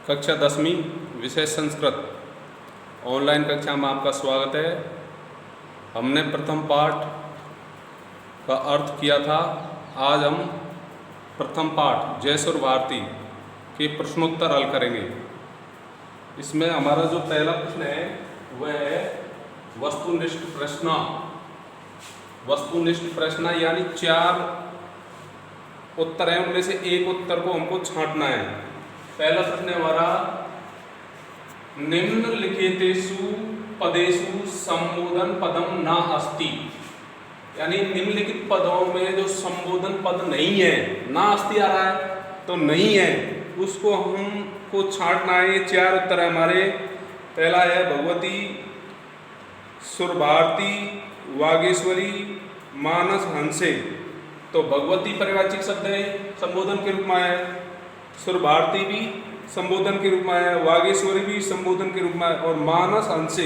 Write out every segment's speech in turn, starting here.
कक्षा 10वीं विषय संस्कृत ऑनलाइन कक्षा में आपका स्वागत है। हमने प्रथम पाठ का अर्थ किया था। आज हम प्रथम पाठ जयसुर भारती के प्रश्नोत्तर हल करेंगे। इसमें हमारा जो पहला प्रश्न है वह है वस्तुनिष्ठ प्रश्न। वस्तुनिष्ठ प्रश्न यानी 4 उत्तर हैं, उनमें से एक उत्तर को हमको छांटना है। पहला प्रश्न है हमारा निम्नलिखितेषु पदेषु संबोधन पदम न अस्ति, यानी निम्नलिखित पदों में जो संबोधन पद नहीं है, ना अस्ति आ रहा है तो नहीं है, उसको हमको छांटना है। ये 4 उत्तर है हमारे। पहला है भगवती, सुरभारती, वागेश्वरी, मानस, हंसे। तो भगवती परिवाचिक शब्द है, संबोधन के रूप में आया है। सुरभारती भी संबोधन के रूप में आया है, वागेश्वरी भी संबोधन के रूप में आया, और मानस, हंसे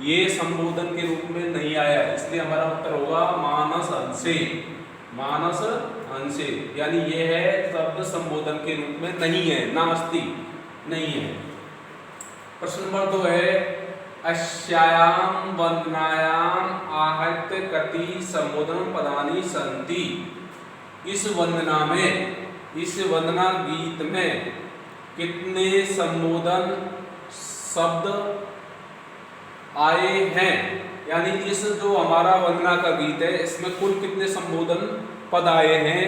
ये संबोधन के रूप में नहीं आया, इसलिए हमारा उत्तर होगा मानस, हंसे। मानस, हंसे यानी ये है शब्द संबोधन के रूप में नहीं है, नास्ति नहीं है। प्रश्न नंबर 2 है अस्याम वंदनायाम आहत्य कति संबोधन पदानि सन्ति। इस वंदना गीत में कितने संबोधन शब्द आए हैं, यानी इस जो हमारा वंदना का गीत है इसमें कुल कितने संबोधन पद आए हैं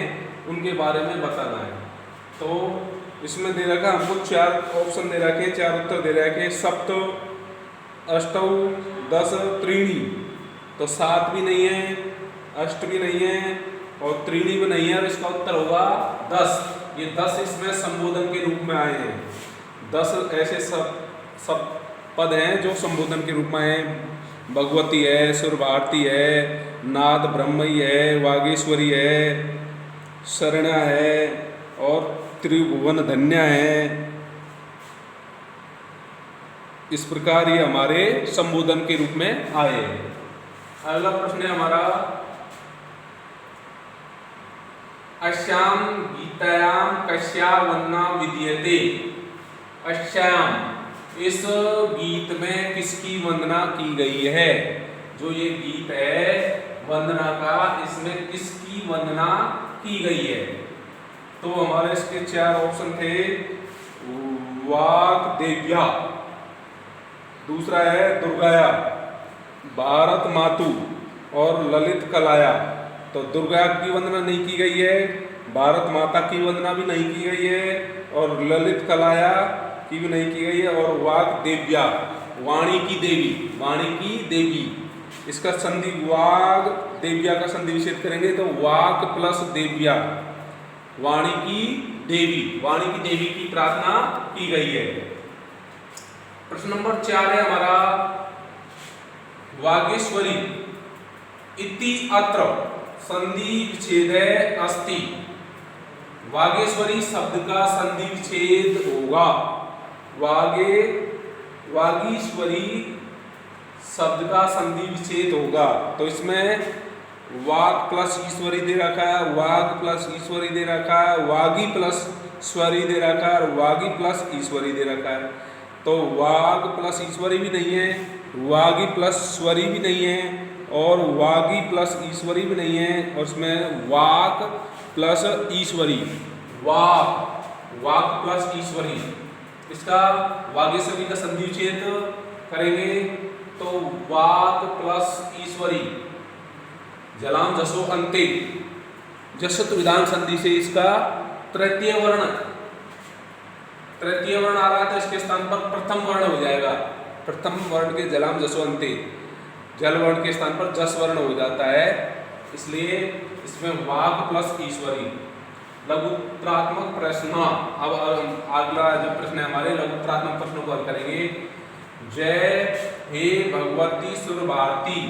उनके बारे में बताना है। तो इसमें दे रखा हमको 4 ऑप्शन दे रखे, 4 उत्तर दे रखे। सप्त, अष्टौ, 10, त्रीणि। तो 7 भी नहीं है, अष्ट भी नहीं है और त्रीणि भी नहीं है, और इसका उत्तर होगा 10। ये 10 इसमें संबोधन के रूप में आए हैं। 10 ऐसे सब पद हैं जो संबोधन के रूप में हैं। भगवती है, सुरभारती है, नाद ब्रह्मई है, वागेश्वरी है, शरणा है और त्रिभुवन धन्य है। इस प्रकार ये हमारे संबोधन के रूप में आए हैं। अगला प्रश्न है हमारा अस्याम गीतायाम कस्या वंदना विधीयते। अस्याम इस गीत में किसकी वंदना की गई है? जो ये गीत है वंदना का, इसमें किसकी वंदना की गई है? तो हमारे इसके 4 ऑप्शन थे। वाग्देव्या, दूसरा है दुर्गाया, भारत मातु और ललित कलाया। तो दुर्गा की वंदना नहीं की गई है, भारत माता की वंदना भी नहीं की गई है और ललित कलाया की भी नहीं की गई है। और वाग्देव्या, वाणी की देवी, वाणी की देवी। इसका संधि वाग देव्या का संधि विच्छेद करेंगे तो वाक प्लस देव्या, वाणी की देवी, वाणी की देवी की प्रार्थना की गई है। प्रश्न नंबर 4 है हमारा वागेश्वरी इति अत्र संधि विच्छेद अस्ति। वागेश्वरी शब्द का संधि विच्छेद होगा। वागीश्वरी शब्द का संधि विच्छेद होगा। तो इसमें वाग प्लस ईश्वरी दे रखा है, वाग प्लस ईश्वरी दे रखा है, वागी प्लस स्वरी दे रखा है और वागी प्लस ईश्वरी दे रखा है। तो वाग प्लस ईश्वरी भी नहीं है, वागी प्लस स्वरी भी नहीं है और वागी प्लस ईश्वरी भी नहीं है, और उसमें वाक प्लस ईश्वरी, वाक प्लस ईश्वरी। इसका वागेश्वरी का संधि विच्छेद करेंगे तो वाक प्लस ईश्वरी, जलाम जसो अंते, जसत विधान संधि से इसका तृतीय वर्ण आ रहा है तो इसके स्थान पर प्रथम वर्ण हो जाएगा। प्रथम वर्ण के जलाम जसो अंते, जल वर्ण के स्थान पर जस वर्ण हो जाता है, इसलिए इसमें वाग प्लस ईश्वरी। लघुत्तरात्मक प्रश्न। अब अगला जो प्रश्न है हमारे लघुत्तरात्मक प्रश्नों को हल करेंगे। जय हे भगवती सुरभारती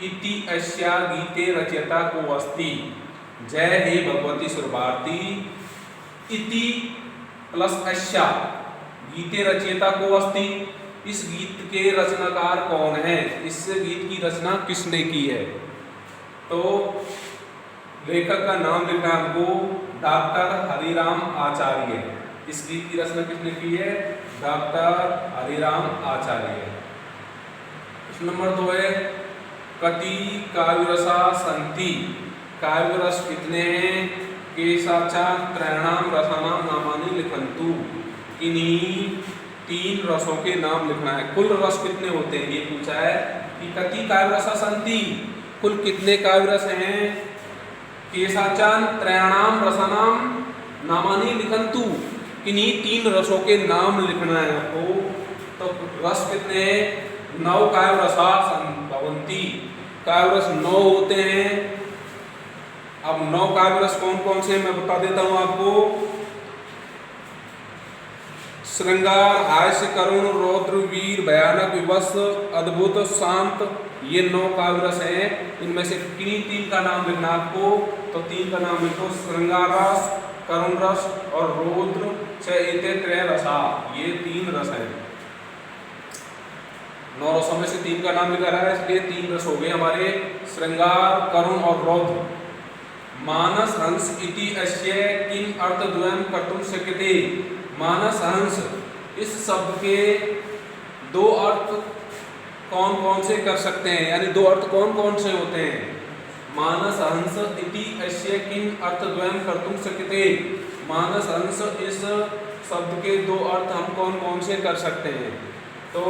इति अस्या गीते रचयिता को अस्ति। जय हे भगवती सुरभारती इति प्लस अस्या गीते रचयिता को अस्ति। इस गीत के रचनाकार कौन है? इस गीत की रचना किसने की है? तो लेखक का नाम लिखना है हमको, डॉक्टर हरिराम आचार्य। इसकी की रचना किसने की है? डॉक्टर हरिराम आचार्य। प्रश्न नंबर 2 है कति काव्यरसा सन्ति, काव्य रस कितने हैं? केशाचा त्रयाणाम रसानाम नामानि लिखन्तु, इन्हीं 3 रसों के नाम लिखना है। कुल रस कितने होते हैं ये पूछा है कि कति काव्य रसा सन्ति, कुल कितने काव्य रस हैं? केशाचान त्रयाणाम रसानाम नामानि लिखन्तु, इन्हीं 3 रसों के नाम लिखना है आपको। तो रस कितने हैं? 9 काव्य रसा भवन्ति, काव्य रस 9 होते हैं। अब 9 काव्य रस कौन कौन से मैं बता देता हूं आपको। श्रृंगार, हास्य, करुण, रौद्र, वीर, भयानक, विवश, अद्भुत, शांत, ये 9 काव्य रस हैं। इनमें से किन्हीं 3 का नाम लिखना आपको। तो 3 का नाम लिखो, श्रृंगार रस, करुण रस और रौद्र चैते त्रय रसा, ये 3 रस हैं। 9 रसों में से 3 का नाम लिखा रहा है, इसलिए 3 रस हो गए हमारे, श्रृंगार, करुण और रौद्र। मानस हंस इति अस्य किम अर्थद्वयं कर्तुं शक्यते, मानस हंस, इस शब्द के 2 अर्थ कौन कौन से कर सकते हैं, यानी 2 अर्थ कौन कौन से होते हैं। मानस हंस इति अस्य किम अर्थद्वयं कर्तुं शक्यते, मानस हंस, इस शब्द के 2 अर्थ हम कौन कौन से कर सकते हैं। तो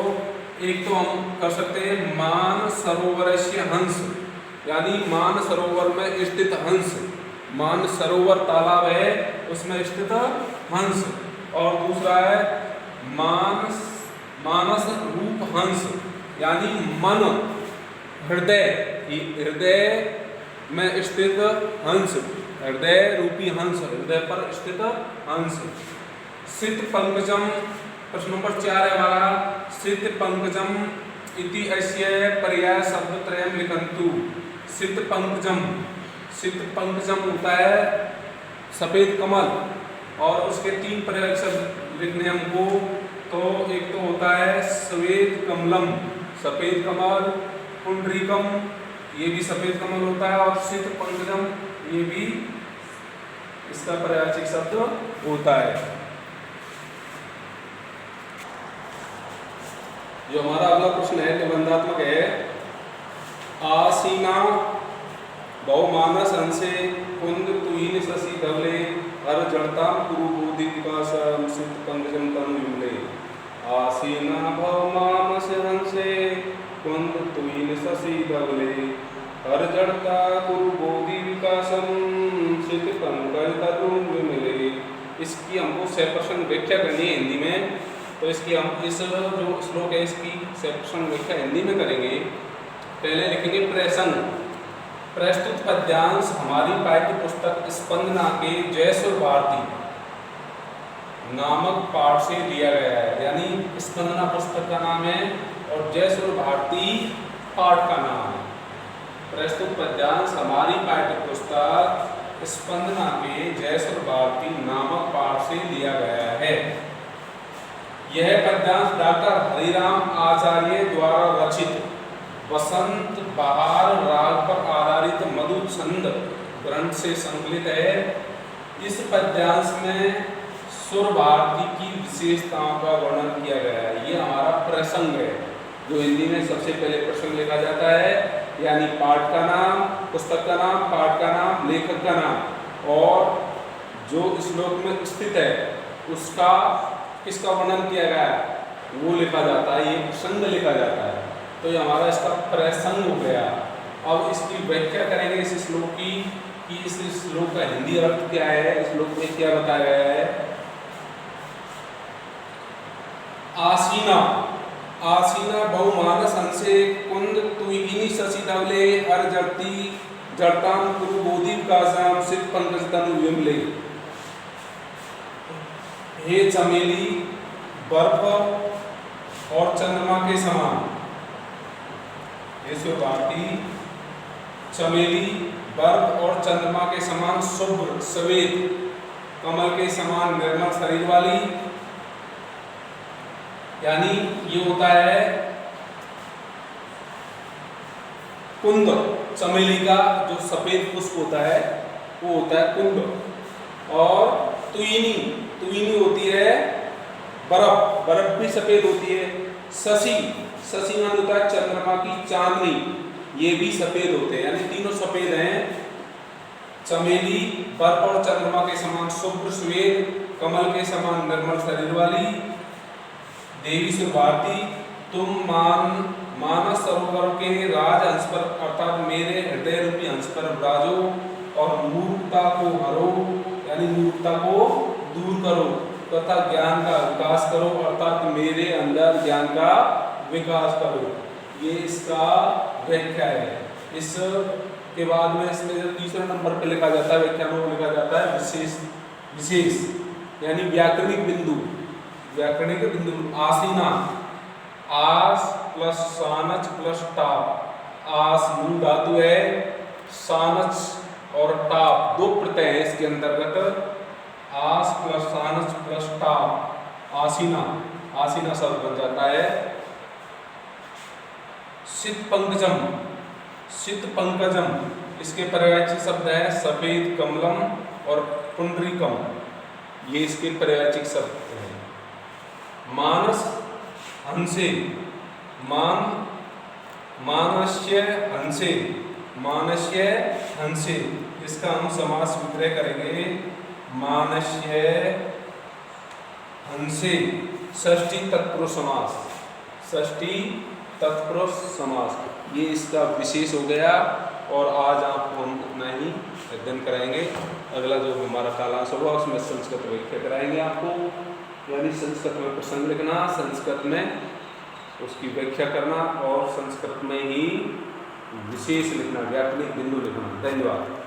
एक तो हम कर सकते हैं मान सरोवरस्य हंस, यानी मान सरोवर में स्थित हंस, मान सरोवर तालाब है उसमें स्थित हंस। और दूसरा है मानस रूप हंस, यानी मन, हृदय, हृदय में स्थित हंस, हृदय रूपी हंस, हृदय पर स्थित हंस। सित पंकजम, प्रश्न नंबर 4 है हमारा, सित पंकजम इति अस्य पर्याय शब्द त्रयम लिखन्तु। सित पंकजम, सित पंकजम होता है सफेद कमल, और उसके 3 पर्याय शब्द लिखने हमको। तो एक तो होता है श्वेत कमलम, सफेद कमल, पुंडरीकम, ये भी सफेद कमल होता है, और सित पंकजम, ये भी इसका पर्यायवाची शब्द होता है। जो हमारा अगला प्रश्न है निबंधात्मक है, आसीना बहुमानस अंशे कुंद तुहिन शशि धवले हर जड़ता कुरु बोधि विकास सित पंकजम तनु विमले। आसीना बहुमानस अंशे कुंद तुहिन शशि धवले हर जड़ता कुरु बोधि विकासम सित पंकज तनु विमले। इसकी हमको 100% व्याख्या करनी है हिंदी में। तो इसकी हम इस जो श्लोक है इसकी 100% व्याख्या हिंदी में करेंगे। पहले लिखेंगे प्रसंग। प्रस्तुत पद्यांश हमारी पाठ्य पुस्तक स्पंदना के जयसुर भारती नामक पाठ से लिया गया है, यानी स्पंदना पुस्तक का नाम है और जयसुर भारती पाठ का नाम है। प्रस्तुत पद्यांश हमारी पाठ्य पुस्तक स्पंदना के जयसुर भारती नामक पाठ से लिया गया है। यह पद्यांश डॉक्टर हरिराम आचार्य द्वारा रचित वसंत बहार राग पर आधारित मधु छंद ग्रंथ से संकलित है। इस पद्यांश में सुर भारती की विशेषताओं का वर्णन किया गया है। ये हमारा प्रसंग है, जो हिंदी में सबसे पहले प्रसंग लिखा जाता है, यानी पाठ का नाम, पुस्तक का नाम, पाठ का नाम, लेखक का नाम, और जो श्लोक में स्थित है उसका किसका वर्णन किया गया है वो लिखा जाता है, ये प्रसंग लिखा जाता है। तो ये हमारा इसका प्रसंग हो गया। अब इसकी व्याख्या करेंगे इस श्लोक की, कि इस श्लोक का हिंदी अर्थ क्या है, इस श्लोक में क्या बताया गया है। आसीना, आसीना बहुमानस अंशे कुंद तुहिनी शशि धवले हर जड़ती जड़ताम कुरु बोधि विकासम सित पंकज तनु विमले। हे चमेली बर्फ और चंद्रमा के समान, ये भारती चमेली बर्फ और चंद्रमा के समान शुभ्र श्वेत कमल के समान निर्मल शरीर वाली, यानी ये होता है कुंद। चमेली का जो सफेद पुष्प होता है वो होता है कुंद। और तुहिनी, त्विनी होती है बर्फ, बर्फ भी सफेद होती है। शशि, शशि मान होता है चंद्रमा की चांदनी, ये भी सफेद होते हैं, यानी तीनों सफेद हैं। चमेली बर्फ और चंद्रमा के समान शुभ्र श्वेत, कमल के समान निर्मल शरीर वाली। देवी सुर भारती, तुम मानस सरोवर के राज हंस पर अर्थात मेरे हृदय रूपी हंस पर विराजो और मूर्खता को हरो, यानी मूर्खता को दूर करो तथा ज्ञान का विकास करो, अर्थात मेरे अंदर ज्ञान का विकास करो। ये इसका व्याख्या है। इसके बाद में इसमें जो तीसरे नंबर पे लिखा जाता है व्याख्या में, वो लिखा जाता है विशेष, विशेष यानी व्याकरणिक बिंदु, व्याकरणिक बिंदु। आसीना, आस प्लस सानच प्लस टाप। आस मूल धातु है, सानच और टाप दो प्रत्यय है इसके अंतर्गत। आस प्लस सानच प्लस टाप आसीना, आसीना शब्द बन जाता है। सित पंकजम, सित पंकजम इसके पर्यायवाची शब्द है सफेद कमलम और पुंडरीकम, ये इसके पर्यायवाची शब्द हैं। मानस हंसे, मानस्य हंसे, मानस्य हंसे, इसका हम समास विग्रह करेंगे। मानस्य हंसे, षष्ठी तत्पुरुष समास, षष्ठी तत्पुरुष समास, ये इसका विशेष हो गया। और आज आपको हम उतना ही अध्ययन कराएंगे। अगला जो हमारा कालांश होगा उसमें संस्कृत व्याख्या कराएंगे आपको, यानी संस्कृत में प्रसंग लिखना, संस्कृत में उसकी व्याख्या करना और संस्कृत में ही विशेष लिखना, व्याकरणिक बिंदु लिखना। धन्यवाद।